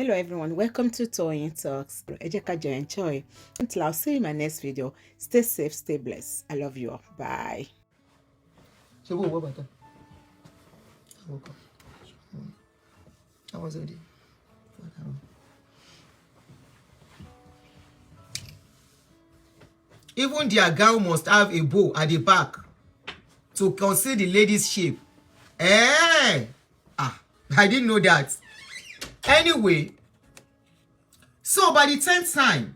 Hello everyone, welcome to Toyeen Talks. Ẹ jẹ́ ká jọ enjoy. Until I'll see you in my next video. Stay safe, stay blessed. I love you all. Bye. So what about that? I woke up. I was ready. Even their gown must have a bow at the back to conceal the lady's shape. I didn't know that. Anyway, so by the 10th time,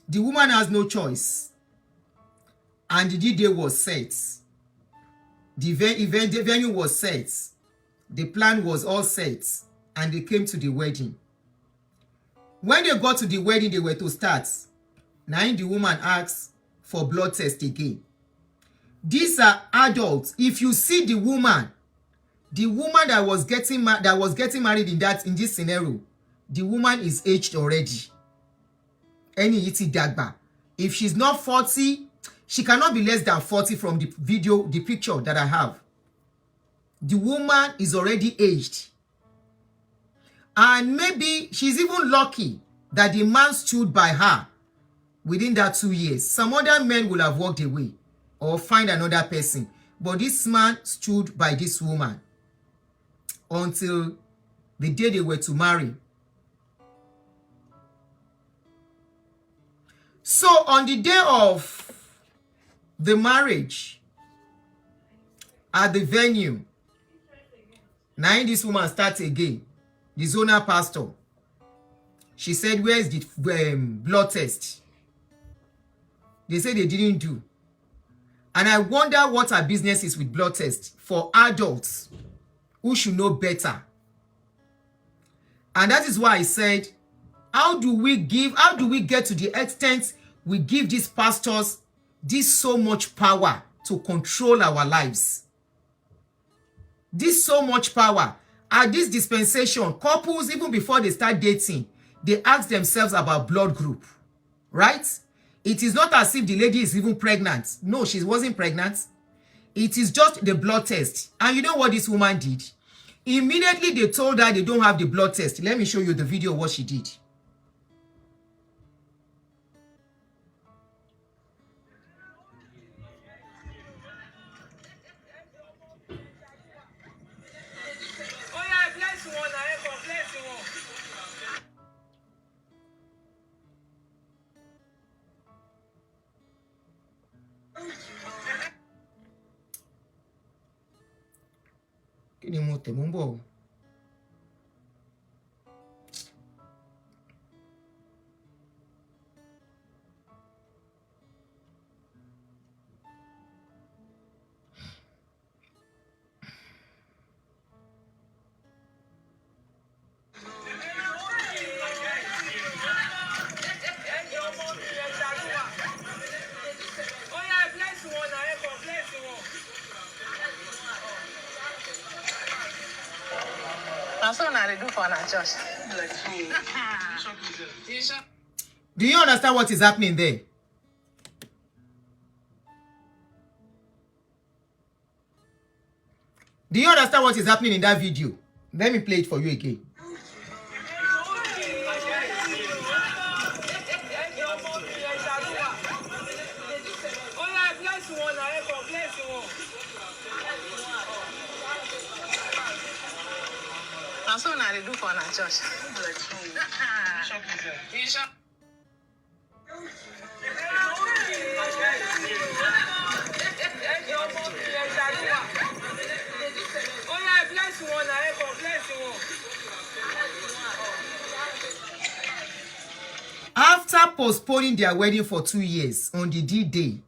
the woman has no choice. And the D-Day was set. The venue was set. The plan was all set. And they came to the wedding. When they got to the wedding, they were to start. Now the woman asked for blood test again. These are adults. If you see the woman that was getting married in this scenario, the woman is aged already. Any iti dagba. If she's not 40, she cannot be less than 40 from the video, the picture that I have. The woman is already aged. And maybe she's even lucky that the man stood by her within that 2 years. Some other men will have walked away or find another person. But this man stood by this woman until the day they were to marry. So on the day of the marriage at the venue, now this woman starts again. The zonal pastor. She said, where is the blood test? They said they didn't do. And I wonder what her business is with blood test for adults who should know better. And that is why I said, how do we get to the extent we give these pastors this so much power to control our lives? This so much power. At this dispensation, couples, even before they start dating, they ask themselves about blood group, right? It is not as if the lady is even pregnant. No, she wasn't pregnant. It is just the blood test. And you know what this woman did? Immediately they told her they don't have the blood test. Let me show you the video of what she did. Kí ni mo tẹ̀ mọ́ ń bọ̀ o? Do you understand what is happening there? Do you understand what is happening in that video? Let me play it for you again. Do for our church. After postponing their wedding for 2 years, on the D-Day,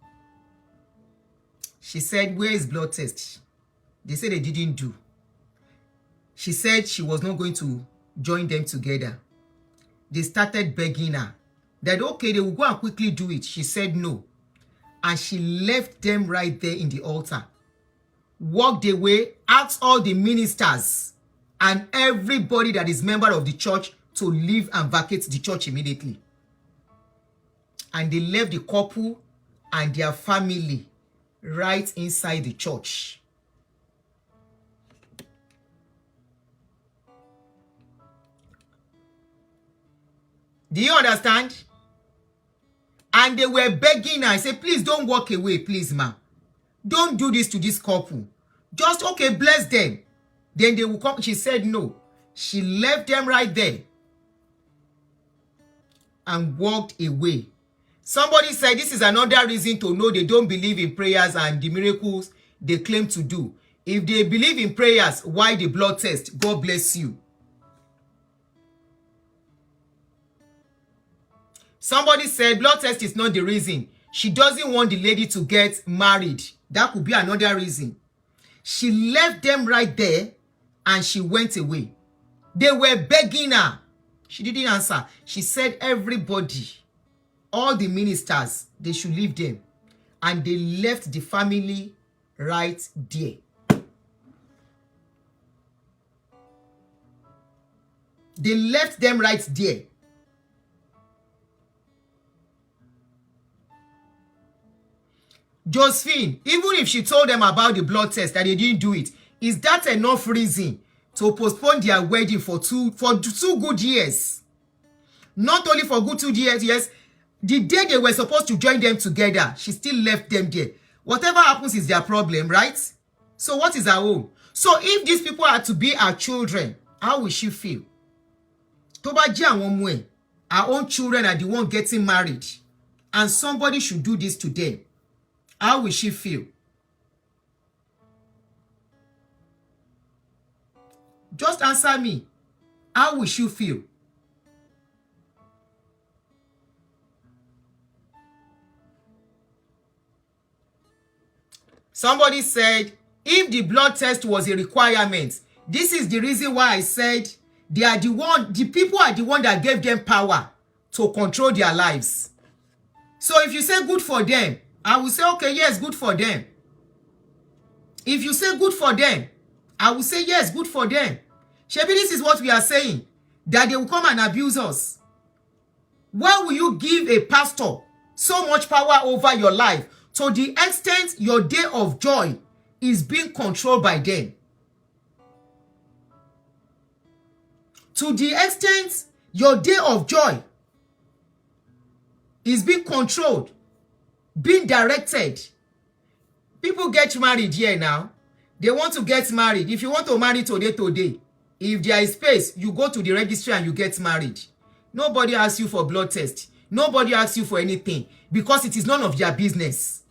she said, where is blood test? They said they didn't do. She said she was not going to join them together. They started begging her that, okay, they will go and quickly do it. She said no. And she left them right there in the altar. Walked away, asked all the ministers and everybody that is member of the church to leave and vacate the church immediately. And they left the couple and their family right inside the church. Do you understand? And they were begging her. I said, please don't walk away, please, ma. Don't do this to this couple. Just, okay, bless them. Then they will come. She said no. She left them right there and walked away. Somebody said this is another reason to know they don't believe in prayers and the miracles they claim to do. If they believe in prayers, why the blood test? God bless you. Somebody said blood test is not the reason. She doesn't want the lady to get married. That could be another reason. She left them right there and she went away. They were begging her. She didn't answer. She said everybody, all the ministers, they should leave them. And they left the family right there. They left them right there. Josephine, even if she told them about the blood test that they didn't do it, is that enough reason to postpone their wedding for two good years? Not only for good 2 years, yes. The day they were supposed to join them together, she still left them there. Whatever happens is their problem, right? So what is her own? So if these people are to be our children, how will she feel? Tó bá jẹ́ àwọn ọmọ ẹ̀, our own children are the one getting married, and somebody should do this to them. How will she feel? Just answer me. How will she feel? Somebody said, if the blood test was a requirement, this is the reason why I said the people are the one that gave them power to control their lives. So if you say good for them, I will say, okay, yes, good for them. If you say good for them, I will say, yes, good for them. Shebi, this is what we are saying, that they will come and abuse us. Why will you give a pastor so much power over your life to the extent your day of joy is being controlled by them? To the extent your day of joy is being controlled, being directed. People get married here now. They want to get married. If you want to marry today, if there is space, you go to the registry and you get married. Nobody asks you for blood test. Nobody asks you for anything because it is none of their business.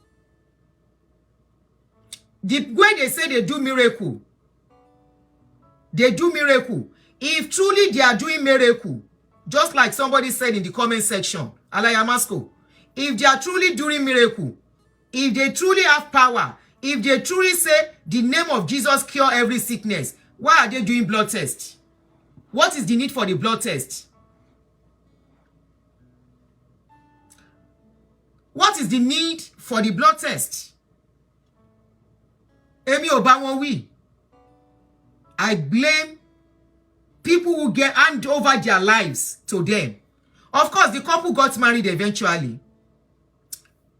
The way they say they do miracle, they do miracle. If truly they are doing miracle, just like somebody said in the comment section, Alayamasco, if they are truly doing miracle, if they truly have power, if they truly say the name of Jesus cure every sickness, why are they doing blood test? What is the need for the blood test? What is the need for the blood test? Emi Obawanwi. I blame people who get hand over their lives to them. Of course, the couple got married eventually.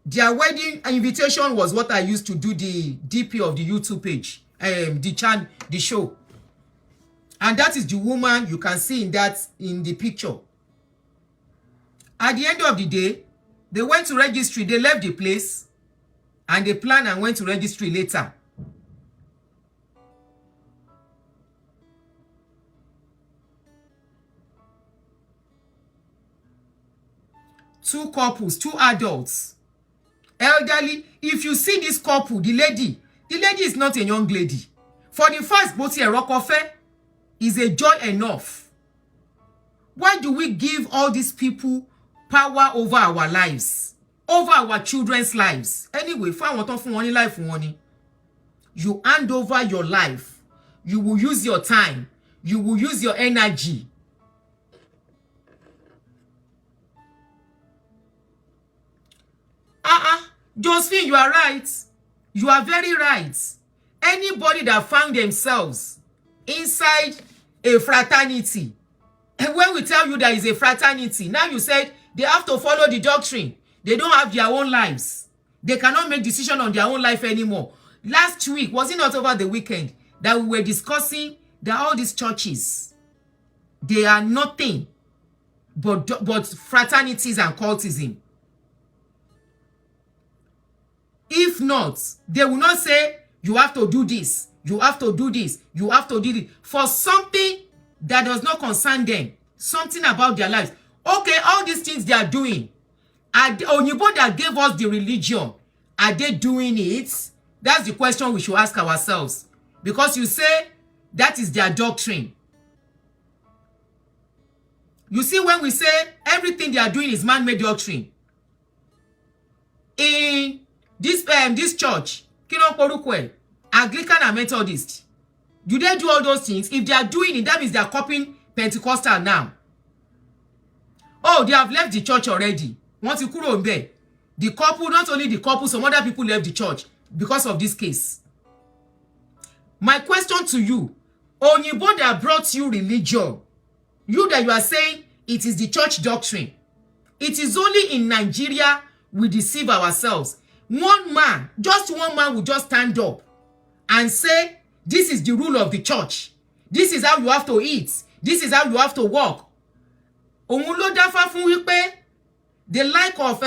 Their wedding invitation was what I used to do the DP of the YouTube page, the show. And that is the woman you can see in the picture. At the end of the day, they went to registry, they left the place, and they planned and went to registry later. Two couples, two adults, elderly. If you see this couple, the lady is not a young lady. For the first both here, Rokofe is a joy enough. Why do we give all these people power over our lives, over our children's lives? Anyway, you hand over your life. You will use your time. You will use your energy. Josephine, you are right. You are very right. Anybody that found themselves inside a fraternity, and when we tell you there is a fraternity, now you said they have to follow the doctrine. They don't have their own lives. They cannot make decision on their own life anymore. Last week, was it not over the weekend, that we were discussing that all these churches, they are nothing. but fraternities and cultism. If not, they will not say, you have to do this, you have to do this, you have to do this, for something that does not concern them, something about their lives. Okay, all these things they are doing, are the Onyibo that gave us the religion, are they doing it? That's the question we should ask ourselves. Because you say that is their doctrine. You see, when we say everything they are doing is man-made doctrine, in this church, Anglican and Methodist, do they do all those things? If they are doing it, that means they are copying Pentecostal now. Oh, they have left the church already. Once you kúrò ńbẹ̀, the couple, not only the couple, some other people left the church because of this case. My question to you, Onyibo that brought you religion, you that you are saying it is the church doctrine, it is only in Nigeria we deceive ourselves. One man, just one man will just stand up and say, this is the rule of the church. This is how you have to eat. This is how you have to walk. Òun ló dáfá fún wípé the like of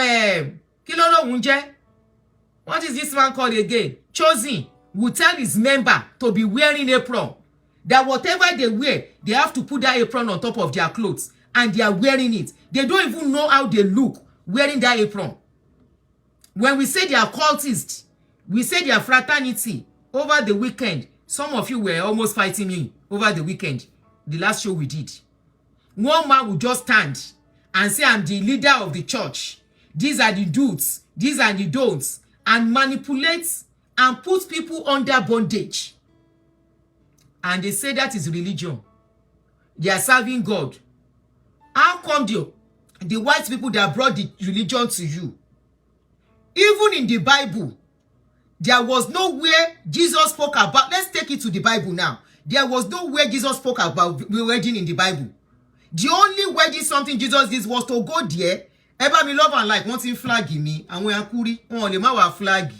what is this man called again? Chosen will tell his member to be wearing apron. That whatever they wear, they have to put that apron on top of their clothes. And they are wearing it. They don't even know how they look wearing that apron. When we say they are cultists, we say they are fraternity. Over the weekend, some of you were almost fighting me over the weekend. The last show we did. One man will just stand and say, I'm the leader of the church. These are the do's, these are the don'ts. And manipulates and puts people under bondage. And they say that is religion. They are serving God. How come the white people that brought the religion to you? Even in the Bible, there was nowhere Jesus spoke about. Let's take it to the Bible now. There was nowhere Jesus spoke about wedding in the Bible. The only wedding something Jesus did was to go there. Eba mi love and like wanting flag me and when akuri on le ma wa flag.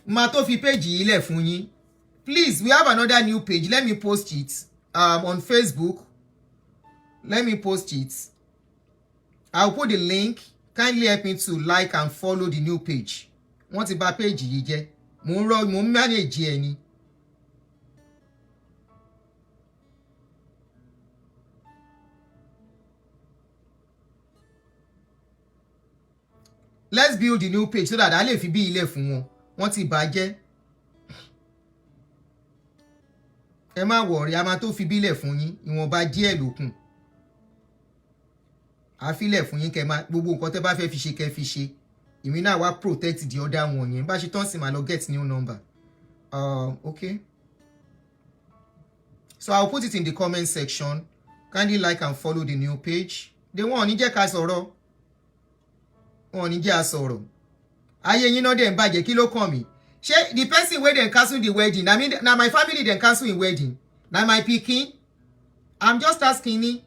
Ma to fi page ile fún yín. Please, we have another new page. Let me post it on Facebook. Let me post it. I'll put the link. Kindly help me to like and follow the new page. Want to buy page yìí jẹ́? Mo manage ẹni. Let's build the new page so that a lè fi bí ilé fún wọn. Wọ́n ti bàjẹ́. Ẹ má worry, a máa tó fi bí ilé fún yín. Ìwọ̀nba díẹ̀ ló kù. A fi ilé fún yín kẹ́ máa gbogbo nǹkan tẹ́ bá fẹ́ fi ṣe kẹ́ fi ṣe. Èmi náà wá protect the other one yẹn. Bá ṣe tán sí máa lọ get new number. Okay. So I'll put it in the comment section. Kindly like and follow the new page. They wọ́n ní jẹ́ ká sọ̀rọ̀. Wọ́n ní jẹ́ a sọ̀rọ̀. Ayé yín náà dẹ̀ ń bàjẹ́ kí ló kàn mí. Ṣé the person wey dem cancel the wedding, I mean na my family dem cancel in wedding. Na my pikin. I'm just asking me.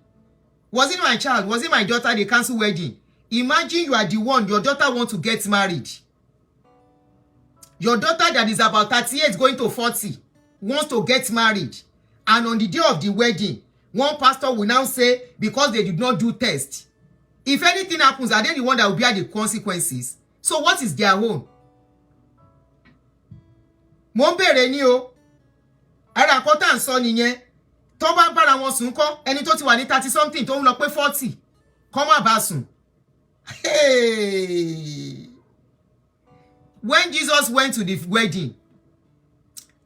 Was it my child? Was it my daughter they cancel wedding? Imagine you are the one, your daughter wants to get married. Your daughter that is about 38 going to 40 wants to get married. And on the day of the wedding, one pastor will now say, because they did not do test. If anything happens, are they the one that will bear the consequences? So what is their own? Mo ń bèrè ni o. Ara nǹkan tá ń sọ nìyẹn. Tó bá bára wọn sùn kọ́, ẹni tó ti wà ní 30 something tó ń lọ pé 40. Kó má bá sùn. Hey. When Jesus went to the wedding,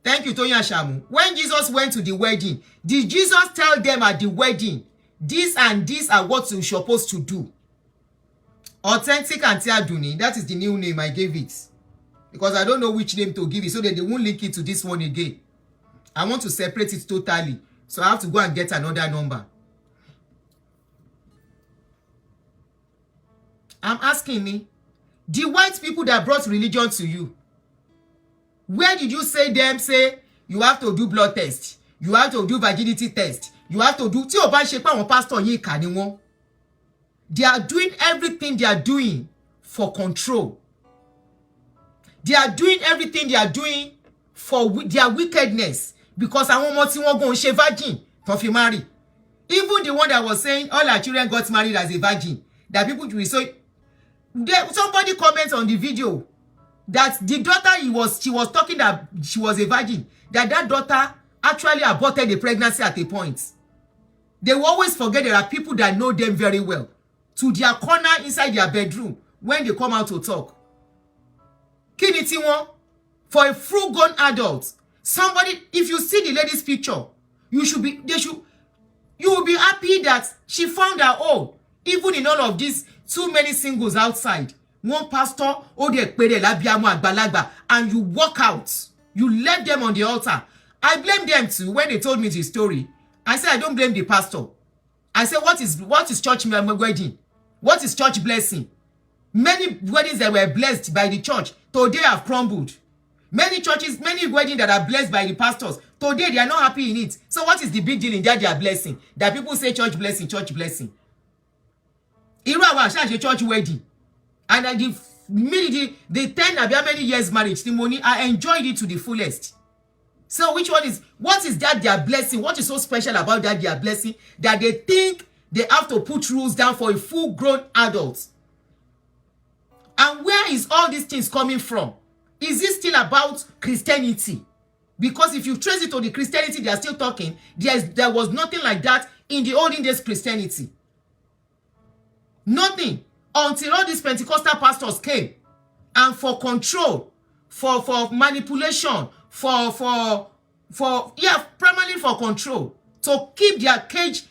thank you, Toyin Ashamu. When Jesus went to the wedding, did Jesus tell them at the wedding, this and this are what you're supposed to do? Authentic Aunty Adunni, that is the new name I gave it. Because I don't know which name to give it, so that they won't link it to this one again. I want to separate it totally. So I have to go and get another number. I'm asking me, the white people that brought religion to you, where did you say you have to do blood test, you have to do virginity test, you have to do tí ó bá ṣe pé àwọn pastor yín kà ni wọ́n. They are doing everything they are doing for control. They are doing everything they are doing for their wickedness, because àwọn ọmọ tí wọ́n go ṣe virgin tó fi marry. Even the one that was saying all her children got married as a virgin, that people will say, somebody comments on the video that the daughter she was talking that she was a virgin, that daughter actually aborted the pregnancy at a point. They will always forget there are people that know them very well, to their corner inside their bedroom when they come out to talk. Kini ti won? For a full-grown adult, somebody, if you see the lady's picture, you will be happy that she found her own. Even in all of this, too many singles outside. One pastor, and you walk out. You left them on the altar. I blame them too when they told me the story. I said, I don't blame the pastor. I said, what is church wedding? What is church blessing? Many weddings that were blessed by the church, today have crumbled. Many churches, many weddings that are blessed by the pastors, today they are not happy in it. So what is the big deal in that they are blessing? That people say church blessing, church blessing. Iru awa ṣe church wedding. And I give the 10 and how many years marriage testimony, I enjoyed it to the fullest. So what is that their blessing? What is so special about that their blessing that they think they have to put rules down for a full-grown adult? And where is all these things coming from? Is it still about Christianity? Because if you trace it to the Christianity they are still talking, there was nothing like that in the olden days Christianity. Nothing. Until all these Pentecostal pastors came. And for control, for manipulation, primarily for control. To keep their cage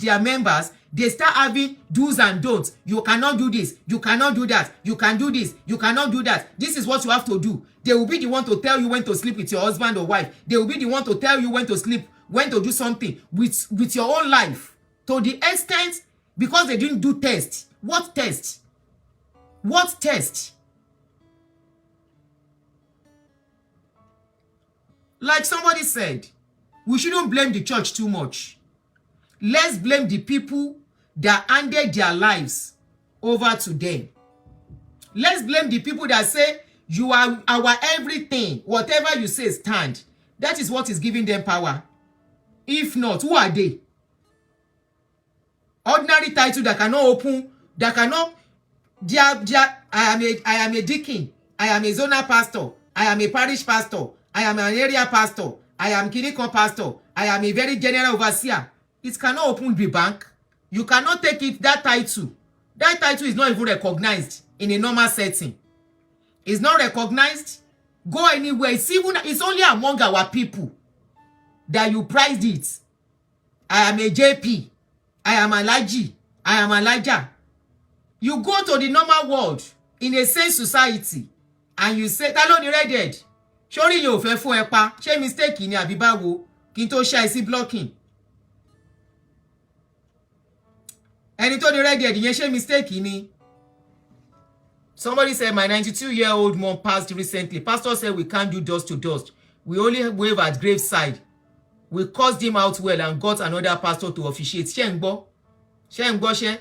their members, they start having do's and don'ts. You cannot do this. You cannot do that. You can do this. You cannot do that. This is what you have to do. They will be the one to tell you when to sleep with your husband or wife. They will be the one to tell you when to sleep, when to do something with your own life. To the extent, because they didn't do test. What test? What test? Like somebody said, we shouldn't blame the church too much. Let's blame the people that handed their lives over to them. Let's blame the people that say, you are our everything. Whatever you say, stand. That is what is giving them power. If not, who are they? Ordinary title that cannot open, that cannot... I am a deacon. I am a zonal pastor. I am a parish pastor. I am an area pastor. I am clinical pastor. I am a very general overseer. It cannot open the bank. You cannot take it, that title. That title is not even recognized in a normal setting. It's not recognized. Go anywhere. It's only among our people that you prized it. I am a JP. I am a Laji. I am a Laja. You go to the normal world in a sane society and you say, ta ló ní redhead? Ṣórí yóò fẹ́ fún ẹ pa. Ṣé mistake ni àbí báwo? Kí n tó ṣe àìsí blocking. Ẹni tó ní redhead yẹn ṣé mistake ni? Somebody said, my 92-year-old mom passed recently. Pastor said we can't do dust to dust. We only wave at graveside. We cursed him out well and got another pastor to officiate. Ṣé ń gbọ́? Ṣé ń gbọ́ ṣé?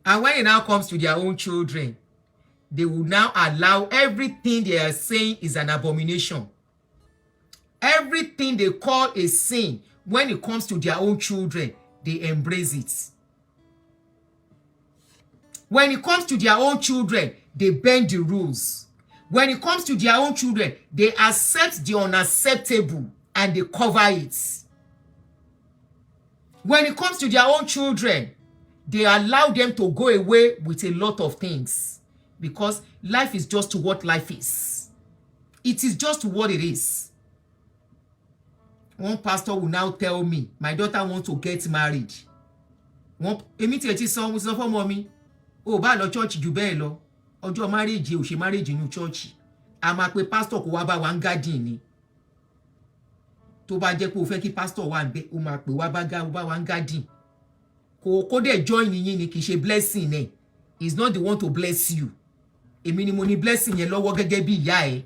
And when it now comes to their own children, they will now allow everything they are saying is an abomination. Everything they call a sin, when it comes to their own children, they embrace it. When it comes to their own children, they bend the rules. When it comes to their own children, they accept the unacceptable and they cover it. When it comes to their own children, they allow them to go away with a lot of things. Because life is just what life is. It is just what it is. One pastor will now tell me, my daughter wants to get married. Èmi tí ẹ ti sọ fún ọmọ mi, ó bá lọ church jù bẹ́ẹ̀ lọ. Ọjọ́ marriage ò ṣe marriage nínú church. A máa pe pastor kó wá bá wa ń garden ni. Tó bá jẹ́ pé ó fẹ́ kí pastor wá ńbẹ̀, ó máa pè wá bá wa ń garden. Kó dẹ̀ join yín ni kì í ṣe blessing ẹ̀. He's not the one to bless you. Èmi ni mo ní blessing yẹn lọ́wọ́ gẹ́gẹ́ bí ìyá ẹ̀.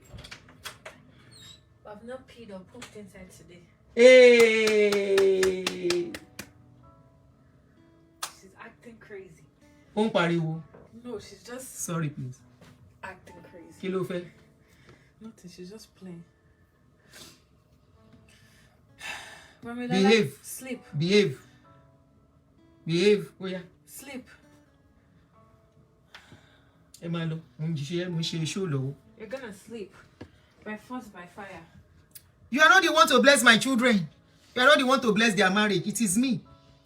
I've not peed or pooped inside today. Hey. She's acting crazy. Ó ń pariwo. No, she's just Sorry, please. acting crazy. Kí ló fẹ́? Nothing, she's just playing. Mommy, Behave. Sleep. Behave. Behave. Oh yeah. Sleep. Emalo, You're gonna sleep. By force, by fire. you are not the one to bless my children. You are not the one to bless their marriage. It is me.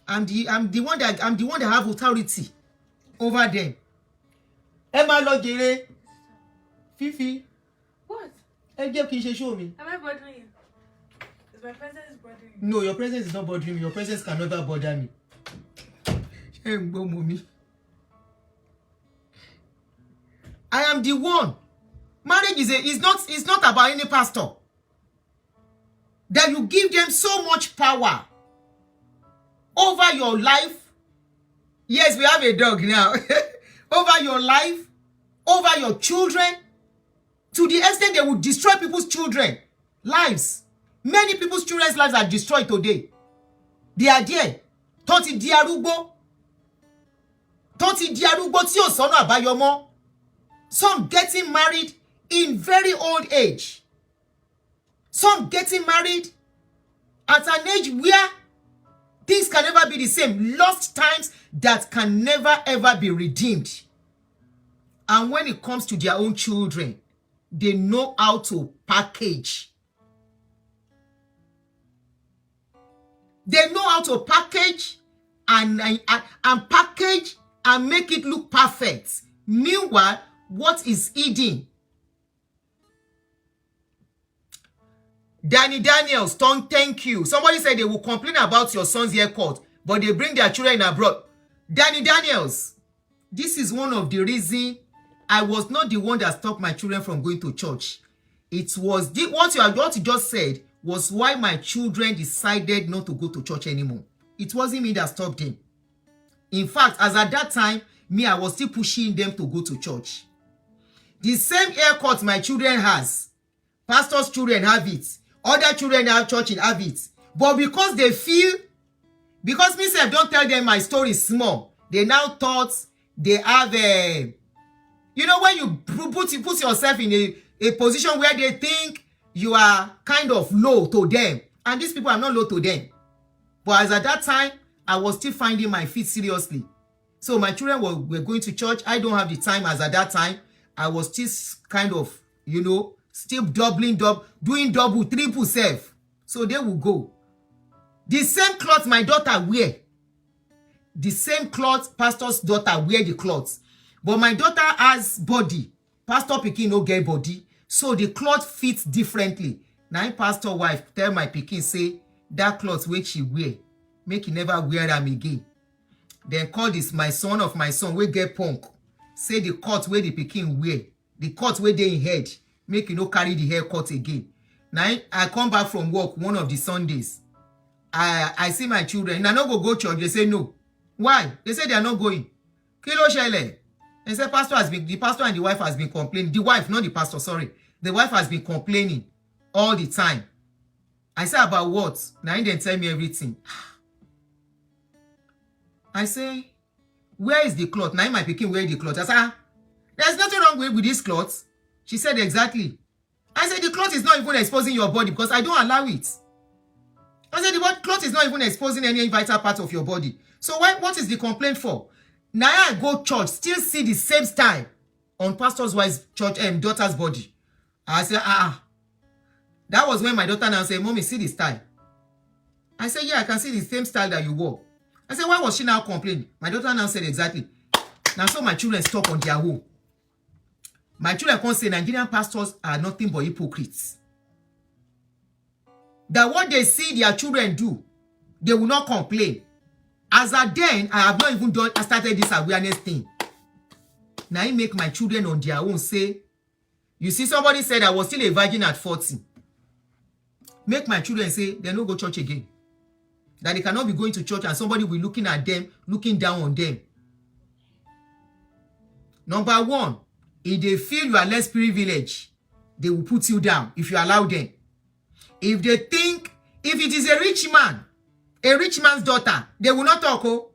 I'm the one that have authority over them. Emalo jere. Fifi. What? Show me. Am I bothering you? Is my presence bothering you? No, your presence is not bothering me. Your presence can never bother me. I am the one. Marriage is not about any pastor. That you give them so much power over your life. Yes, we have a dog now. Over your life, over your children, to the extent they will destroy people's children lives. Many people's children's lives are destroyed today. They are there. Toti diarugbo ti o sono abayomo. Some getting married in very old age. Some getting married at an age where things can never be the same. Lost times that can never ever be redeemed. And when it comes to their own children, they know how to package. They know how to package and package and make it look perfect. Meanwhile, what is hidden? Danny Daniels, thank you. Somebody said they will complain about your son's haircut, but they bring their children abroad. Danny Daniels, this is one of the reasons I was not the one that stopped my children from going to church. It was what you just said was why my children decided not to go to church anymore. It wasn't me that stopped them. In fact, as at that time, I was still pushing them to go to church. The same haircut my children has, pastors' children have it, other children have church in have it. But because they feel, because myself don't tell them my story small, they now thought they have a, you know, when you put yourself in a position where they think you are kind of low to them. And these people are not low to them. But as at that time, I was still finding my feet seriously. So my children were going to church. I don't have the time as at that time. I was still kind of, you know, still doing double, triple self. So they will go. The same cloth my daughter wear. The same cloth pastor's daughter wear the cloth. But my daughter has body. Pastor pikin no get body. So the cloth fits differently. Now pastor wife tell my pikin say that cloth which she wear, make he never wear them again. Then call this my son of my son we get punk. Say the cut where the pikin wear, the cut where they in head, make you no carry the hair cut again. Now I come back from work one of the Sundays. I see my children and I no go church. They say no. Why? They say they are not going. Kilo shele. They say the pastor and the wife has been complaining. The wife, not the pastor, sorry. The wife has been complaining all the time. I say about what? Now he didn't tell me everything. I say, where is the cloth? Now my pikin wear the cloth. I say, there's nothing wrong with this cloth. She said exactly. I said the cloth is not even exposing your body because I don't allow it. I said the cloth is not even exposing any vital part of your body. So what is the complaint for? Now I go church, still see the same style on pastor's wife's church daughter's body. I said, That was when my daughter now said, Mommy, see the style. I said, yeah, I can see the same style that you wore. I said, why was she now complaining? My daughter now said exactly. Now so my children stop on their own. My children can't say Nigerian pastors are nothing but hypocrites. That what they see their children do, they will not complain. As at then, I have not even started this awareness thing. Now I make my children on their own say, you see, somebody said I was still a virgin at 40. Make my children say they don't go church again. That they cannot be going to church and somebody will be looking at them, looking down on them. Number one, if they feel you are less privileged, they will put you down if you allow them. If they think, if it is a rich man's daughter, they will not talk. Oh.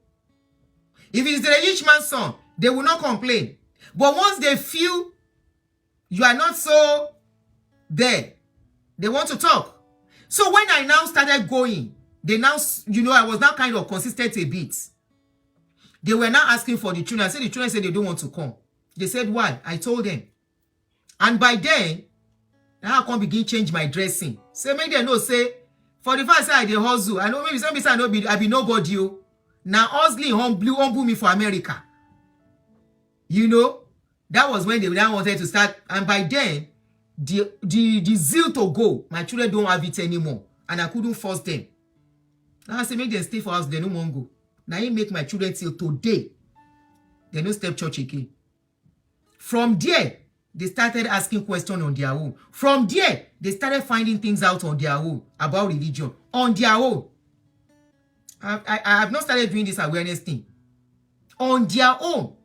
If it is a rich man's son, they will not complain. But once they feel you are not so there, they want to talk. So when I now started going, they now, you know, I was now kind of consistent a bit. They were now asking for the children. I said the children said they don't want to come. They said why? I told them. And by then, I can't begin change my dressing. Say make them know say for the first time I dey hustle. I know maybe some people say I be nobody. Now hustling humble me for America. You know, that was when they now wanted to start. And by then, the zeal to go, my children don't have it anymore. And I couldn't force them. Now I say make them stay for us, they no want go. Now he make my children till today. They no step church again. From there, they started asking questions on their own. From there, they started finding things out on their own about religion. On their own. I have not started doing this awareness thing. On their own.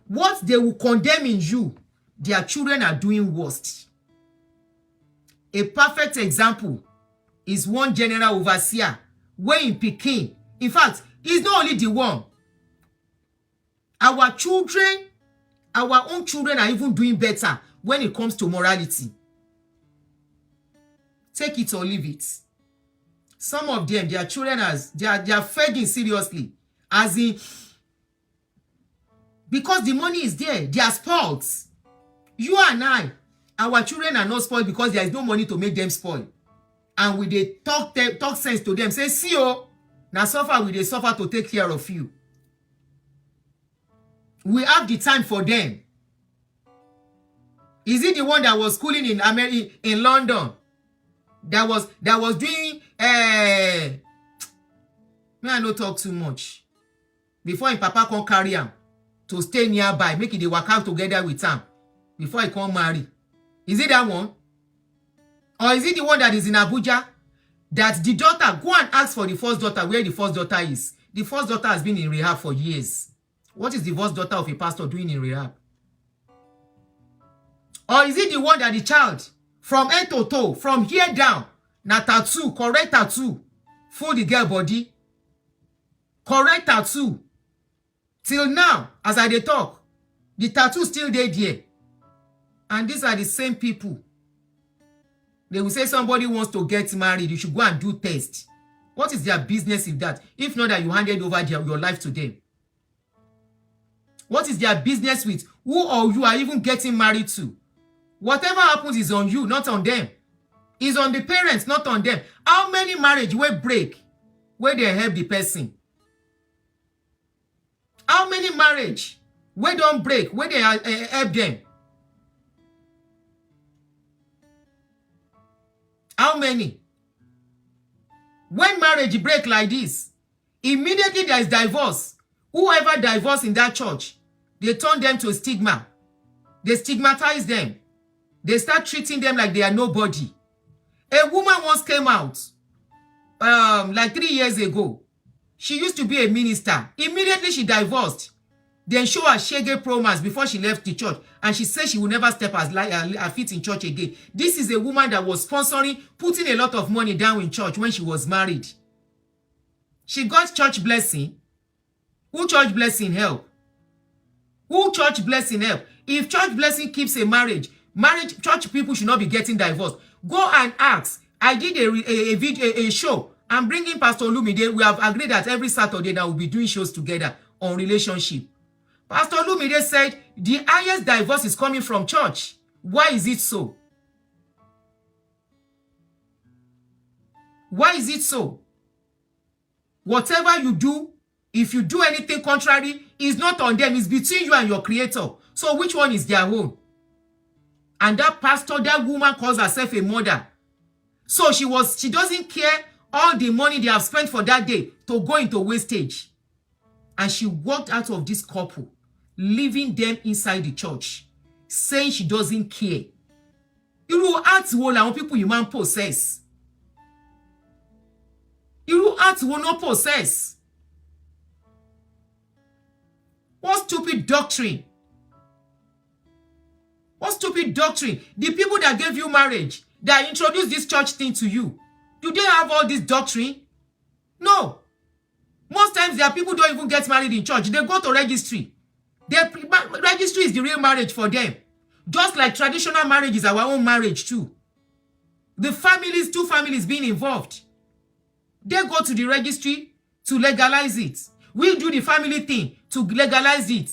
What they will condemn in you, their children are doing worst. A perfect example is one general overseer, where in Peking. In fact, he's not only the one. Our children, our own children are even doing better when it comes to morality. Take it or leave it. Some of them, their children, they are fegging seriously. As in, because the money is there, they are spoiled. You and I, our children are not spoiled because there is no money to make them spoil. And we they talk sense to them. Say, see you, now suffer, we they suffer to take care of you. We have the time for them. Is it the one that was schooling in America, in London? That was doing may I not talk too much. Before him papa can carry him to stay nearby, make it they work out together with him before he can marry. Is it that one? Or is it the one that is in Abuja? That the daughter, go and ask for the first daughter where the first daughter is. The first daughter has been in rehab for years. What is the first daughter of a pastor doing in rehab? Or is it the one that the child, from head to toe, from here down, na tattoo, correct tattoo, full the girl body, correct tattoo. Till now, as I dey talk, the tattoo still there. And these are the same people. They will say somebody wants to get married, you should go and do test. What is their business with that? If not that you handed over your life to them. What is their business with who or you are even getting married to? Whatever happens is on you, not on them. It's on the parents, not on them. How many marriages will break where they help the person? How many marriages where don't break where they help them? How many? When marriage break like this, immediately there is divorce. Whoever divorced in that church, they turn them to stigma. They stigmatize them. They start treating them like they are nobody. A woman once came out, like 3 years ago. She used to be a minister. Immediately she divorced. Then show her shege promise before she left the church. And she said she will never step her feet in church again. This is a woman that was sponsoring, putting a lot of money down in church when she was married. She got church blessing. Who church blessing help? Who church blessing help? If church blessing keeps a marriage, church people should not be getting divorced. Go and ask. I did a show. I'm bringing Pastor Lumide. We have agreed that every Saturday that we'll be doing shows together on relationship. Pastor Lumide said the highest divorce is coming from church. Why is it so? Why is it so? Whatever you do, if you do anything contrary, it's not on them. It's between you and your creator. So which one is their own? And that pastor, that woman calls herself a mother. So she doesn't care all the money they have spent for that day to go into wastage. And she walked out of this couple, leaving them inside the church, saying she doesn't care. You act wo làwọn people you man possess. You act wo no possess. What stupid doctrine? What stupid doctrine? The people that gave you marriage, that introduced this church thing to you, do they have all this doctrine? No. Most times there are people who don't even get married in church. They go to registry. Registry is the real marriage for them. Just like traditional marriage is our own marriage too. The families, two families being involved. They go to the registry to legalize it. We do the family thing to legalize it.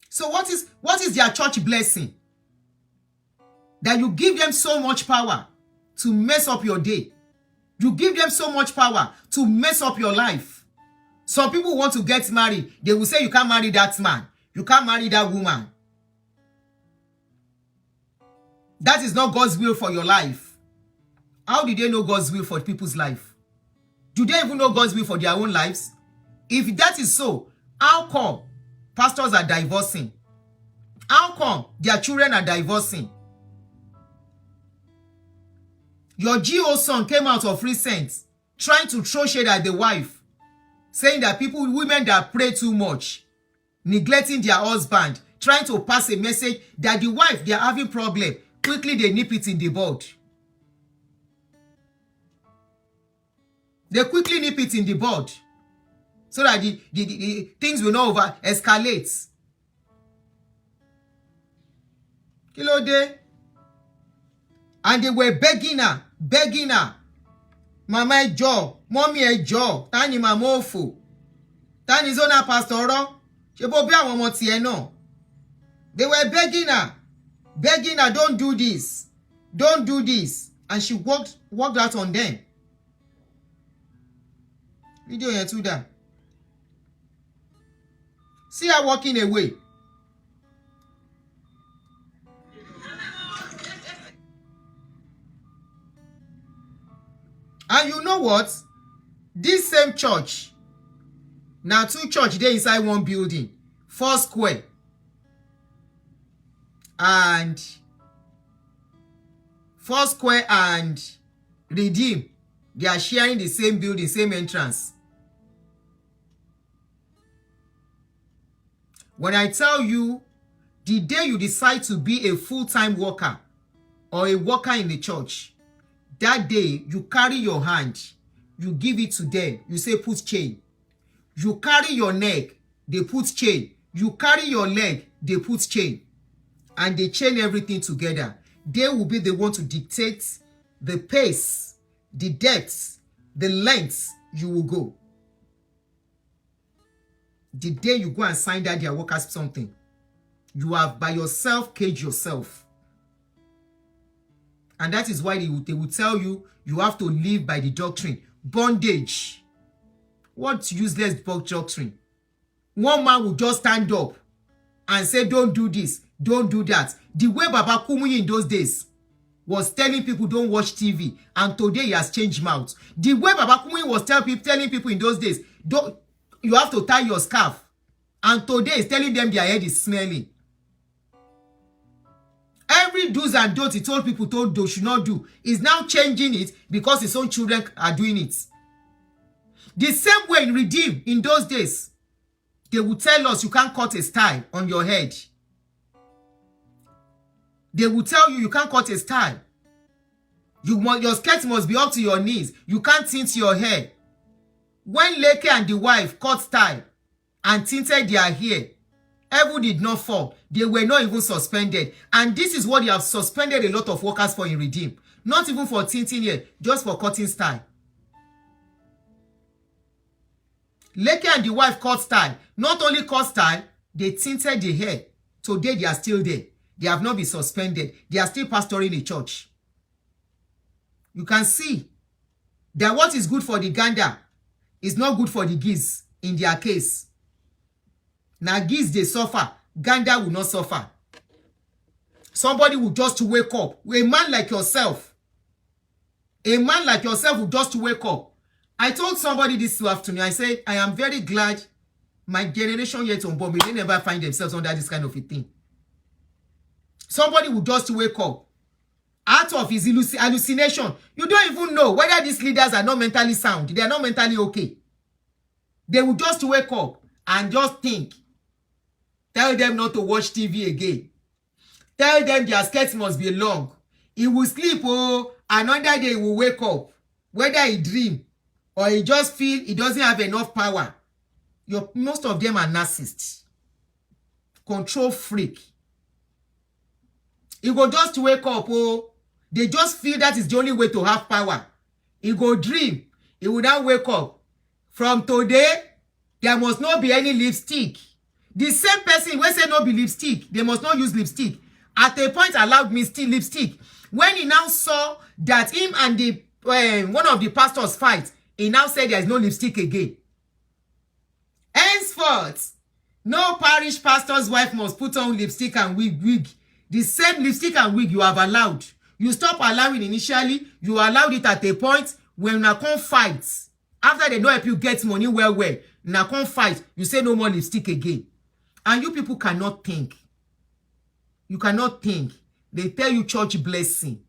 So what is their church blessing? That you give them so much power to mess up your day. You give them so much power to mess up your life. Some people want to get married. They will say you can't marry that man. You can't marry that woman. That is not God's will for your life. How do they know God's will for people's life? Do they even know God's will for their own lives? If that is so, how come pastors are divorcing? How come their children are divorcing? Your GO son came out of recent trying to throw shade at the wife, saying that women that pray too much, neglecting their husband, trying to pass a message that the wife, they are having problem. Quickly, they nip it in the bud. They quickly nip it in the bud so that the things will not over-escalate. Kilo de. And they were begging her. Mama ejo, mommy ejo, tani mama ofo. Tani zona pastoro. Shebo bi awon omo ti e na. They were begging her, don't do this. Don't do this. And she walked out on them. Video yen too da. See her walking away. And you know what? This same church, now two church, they inside one building, 4 square. And 4 square and Redeem, they are sharing the same building, same entrance. When I tell you, the day you decide to be a full-time worker or a worker in the church, that day you carry your hand, you give it to them, you say put chain. You carry your neck, they put chain. You carry your leg, they put chain. And they chain everything together. They will be the one to dictate the pace, the depth, the length you will go. The day you go and sign that their workers something, you have by yourself caged yourself. And that is why they will tell you, you have to live by the doctrine. Bondage. What useless doctrine? One man will just stand up and say, don't do this, don't do that. The way Baba Kumuyi in those days was telling people don't watch TV, and today he has changed mouth. The way Baba Kumuyi was telling people in those days, you have to tie your scarf, and today he's telling them their head is smelling. Every do's and don'ts he told people they should not do is now changing it because his own children are doing it. The same way in Redeem in those days, they would tell us you can't cut a style on your head. They will tell you can't cut a style. Your skirt must be up to your knees. You can't tint your hair. When Leke and the wife cut style and tinted their hair, heaven did not fall. They were not even suspended. And this is what they have suspended a lot of workers for in Redeem. Not even for tinting hair, just for cutting style. Leke and the wife cut style. Not only cut style, they tinted the hair. Today they are still there. They have not been suspended. They are still pastoring a church. You can see that what is good for the gander is not good for the geese in their case. Now geese, they suffer. Gander will not suffer. Somebody will just wake up. A man like yourself. A man like yourself will just wake up. I told somebody this afternoon, I said, I am very glad my generation yet on board, they never find themselves under this kind of a thing. Somebody will just wake up out of his hallucination. You don't even know whether these leaders are not mentally sound. They are not mentally okay. They will just wake up and just think. Tell them not to watch TV again. Tell them their skirts must be long. He will sleep, another day he will wake up. Whether he dream or he just feel he doesn't have enough power. Most of them are narcissists, control freak. He go just wake up, oh, they just feel that is the only way to have power. He go dream, he will now wake up. From today, there must not be any lipstick. The same person wey say no be lipstick, they must not use lipstick. At a point, allowed me still lipstick. When he now saw that him and the one of the pastors fight, he now said there is no lipstick again. Henceforth, no parish pastor's wife must put on lipstick and wig. The same lipstick and wig you have allowed. You stop allowing initially, you allowed it at a point when una come fight. After they don't help you get money well, una come fight, you say no more lipstick again. And you people cannot think. You cannot think. They tell you church blessing.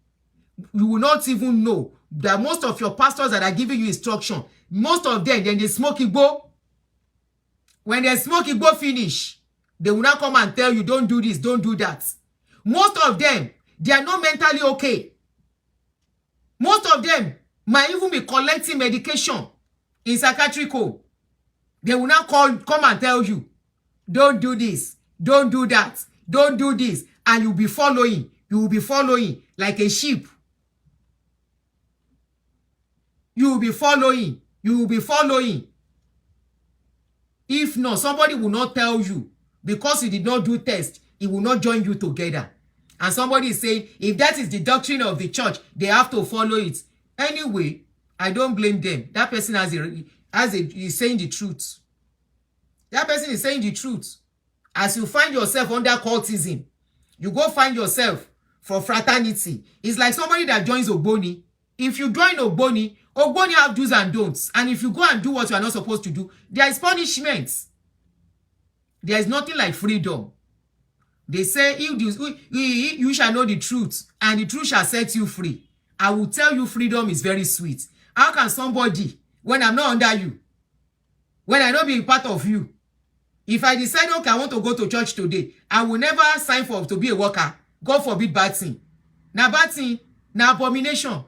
You will not even know that most of your pastors that are giving you instruction, most of them, then they smoke igbo. When they smoke igbo finish, they will not come and tell you, don't do this, don't do that. Most of them, they are not mentally okay. Most of them might even be collecting medication in psychiatric home. They will not come and tell you, don't do this, don't do that, don't do this. And you'll be following. You will be following like a sheep. You will be following. You will be following. If not, somebody will not tell you. Because you did not do test, he will not join you together. And somebody is saying, if that is the doctrine of the church, they have to follow it. Anyway, I don't blame them. That person is saying the truth. That person is saying the truth. As you find yourself under cultism, you go find yourself for fraternity. It's like somebody that joins Ogboni. If you join Ogboni have do's and don'ts. And if you go and do what you are not supposed to do, there is punishment. There is nothing like freedom. They say, you shall know the truth, and the truth shall set you free. I will tell you freedom is very sweet. How can somebody, when I'm not under you, when I don't be part of you, if I decide, okay, I want to go to church today, I will never sign for to be a worker. God forbid bad thing. Now bad thing, now abomination.